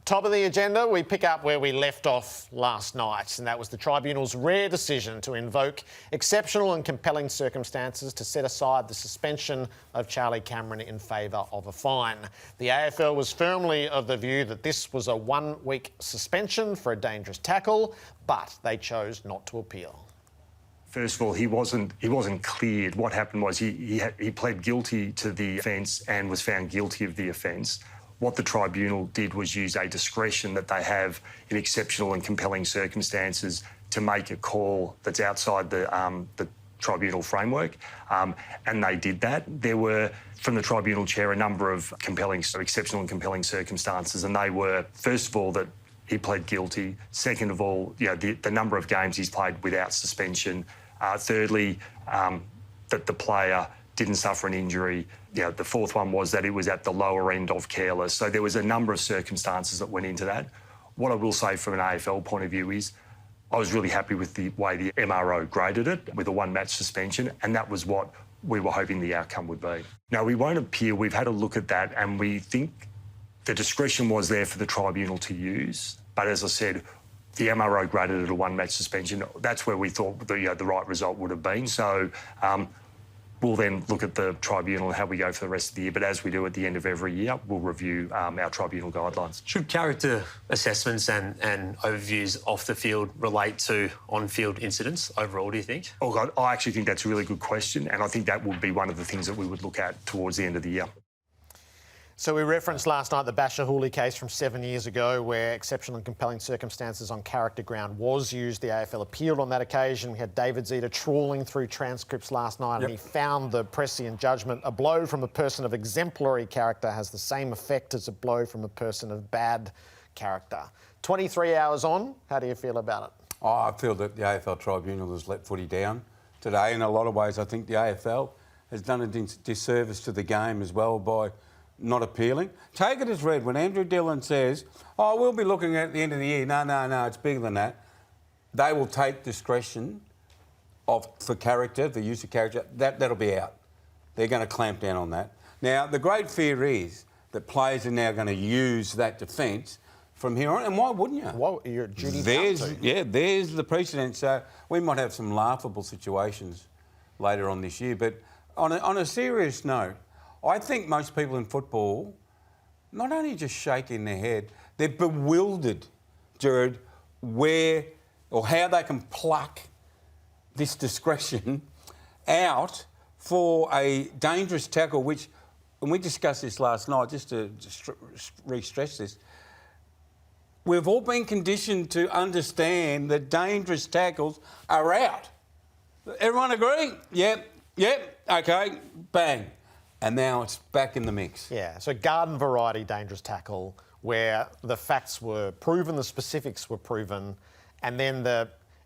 Top of the agenda, we pick up where we left off last night, and that was the Tribunal's rare decision to invoke exceptional and compelling circumstances to set aside the suspension of Charlie Cameron in favour of a fine. The AFL was firmly of the view that this was a one-week suspension for a dangerous tackle, but they chose not to appeal. First of all, he wasn't cleared. What happened was he pled guilty to the offence and was found guilty of the offence. What the Tribunal did was use a discretion that they have in exceptional and compelling circumstances to make a call that's outside the Tribunal framework, and they did that. There were, from the Tribunal chair, a number of exceptional and compelling circumstances, and they were, first of all, that he pled guilty. Second of all, the number of games he's played without suspension. Thirdly, that the player didn't suffer an injury. The fourth one was that it was at the lower end of careless. So there was a number of circumstances that went into that. What I will say from an AFL point of view is I was really happy with the way the MRO graded it with a one-match suspension, and that was what we were hoping the outcome would be. Now, we won't appeal. We've had a look at that, and we think the discretion was there for the Tribunal to use. But as I said, the MRO graded it a one-match suspension. That's where we thought the right result would have been. So we'll then look at the Tribunal and how we go for the rest of the year. But as we do at the end of every year, we'll review our Tribunal guidelines. Should character assessments and overviews off the field relate to on-field incidents overall, do you think? Oh, God, I actually think that's a really good question, and I think that would be one of the things that we would look at towards the end of the year. So we referenced last night the Basher Hooley case from 7 years ago where exceptional and compelling circumstances on character ground was used. The AFL appealed on that occasion. We had David Zeta trawling through transcripts last night and he found the prescient judgment. A blow from a person of exemplary character has the same effect as a blow from a person of bad character. 23 hours on, how do you feel about it? Oh, I feel that the AFL Tribunal has let footy down today. In a lot of ways, I think the AFL has done a disservice to the game as well by not appealing. Take it as read. When Andrew Dillon says, oh, we'll be looking at the end of the year. No, it's bigger than that. They will take discretion for character, the use of character. That'll be out. They're going to clamp down on that. Now, the great fear is that players are now going to use that defence from here on. And why wouldn't you? Well, you're duty there's the precedent. So we might have some laughable situations later on this year. But on a serious note, I think most people in football not only just shaking their head, they're bewildered, Gerard, where or how they can pluck this discretion out for a dangerous tackle, which, and we discussed this last night, just to re-stress this, we've all been conditioned to understand that dangerous tackles are out. Everyone agree? Yep, OK, bang. And now it's back in the mix. Yeah, so garden variety dangerous tackle where the facts were proven, the specifics were proven, and then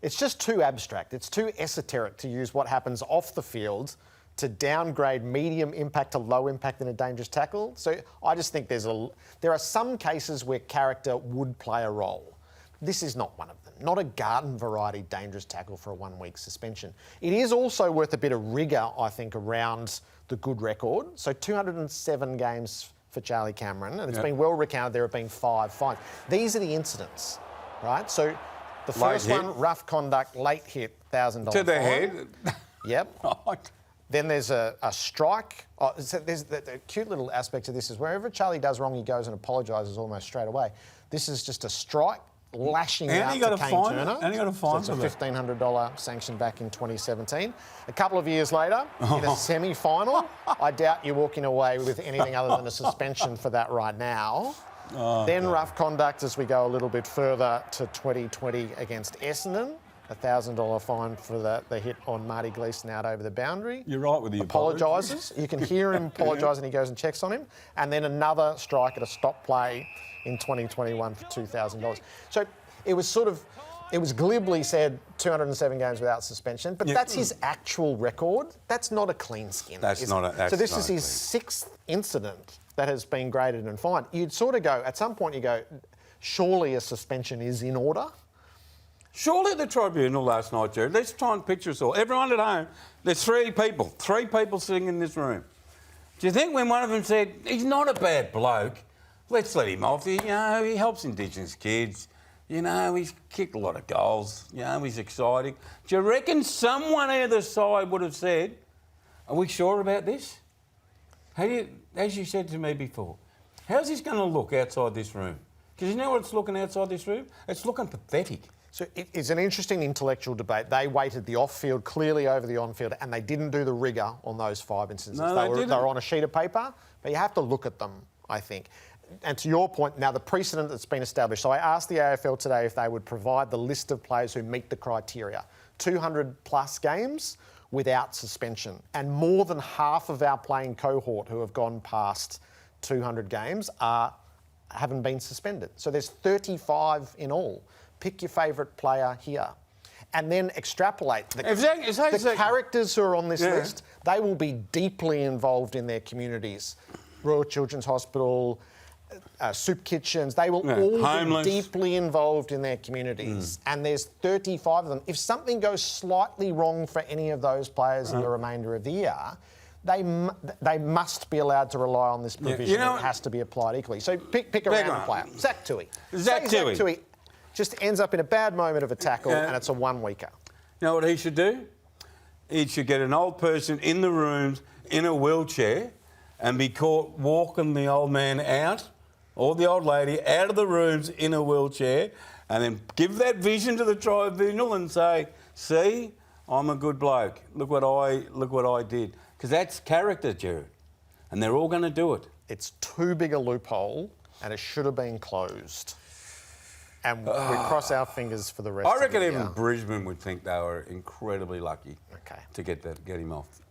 it's just too abstract. It's too esoteric to use what happens off the field to downgrade medium impact to low impact in a dangerous tackle. So I just think there are some cases where character would play a role. This is not one of them. Not a garden variety dangerous tackle for a one-week suspension. It is also worth a bit of rigour, I think, around the good record. So 207 games for Charlie Cameron, and it's been well recounted there have been 5 fines. These are the incidents, right? So the first one, rough conduct, late hit, $1,000 to the fine. head. Yep. Then there's a strike. So there's the cute little aspect of this is wherever Charlie does wrong, he goes and apologises almost straight away. This is just a strike, lashing out to Kane Turner. And he got a fine so it's a $1,500 sanction back in 2017. A couple of years later, in a semi-final, I doubt you're walking away with anything other than a suspension for that right now. Then rough conduct as we go a little bit further to 2020 against Essendon. $1,000 fine for the hit on Marty Gleeson out over the boundary. You're right with the apologises. You can hear him apologise and he goes and checks on him. And then another strike at a stop play in 2021 for $2,000. So it was glibly said 207 games without suspension, but that's his actual record. That's not a clean skin. So this is his 6th incident that has been graded and fined. You'd sort of go, at some point you go, surely a suspension is in order. Surely the Tribunal last night, Gerard, let's try and picture us all. Everyone at home, there's 3 people sitting in this room. Do you think when one of them said, he's not a bad bloke, let's let him off. He helps Indigenous kids. He's kicked a lot of goals. He's exciting. Do you reckon someone either side would have said, are we sure about this? As you said to me before, how's this going to look outside this room? Because you know what it's looking outside this room? It's looking pathetic. So it's an interesting intellectual debate. They weighted the off-field clearly over the on-field, and they didn't do the rigour on those 5 instances. No, they didn't. were on a sheet of paper, but you have to look at them, I think. And to your point, now the precedent that's been established. So I asked the AFL today if they would provide the list of players who meet the criteria. 200 plus games without suspension. And more than half of our playing cohort who have gone past 200 games haven't been suspended. So there's 35 in all. Pick your favourite player here. And then extrapolate. The characters who are on this list, they will be deeply involved in their communities. Royal Children's Hospital, soup kitchens, they will all be deeply involved in their communities. And there's 35 of them. If something goes slightly wrong for any of those players in the remainder of the year, they must be allowed to rely on this provision. It has to be applied equally. So pick a random player. Zach Toohey. Zach Toohey just ends up in a bad moment of a tackle and it's a one-weeker. You know what he should do? He should get an old person in the rooms in a wheelchair and be caught walking the old man out or the old lady out of the rooms in a wheelchair, and then give that vision to the tribunal and say, see, I'm a good bloke. Look what I did. Because that's character, Gerard. And they're all going to do it. It's too big a loophole and it should have been closed. And we cross our fingers for the rest of the year. I reckon even Brisbane would think they were incredibly lucky to get him off.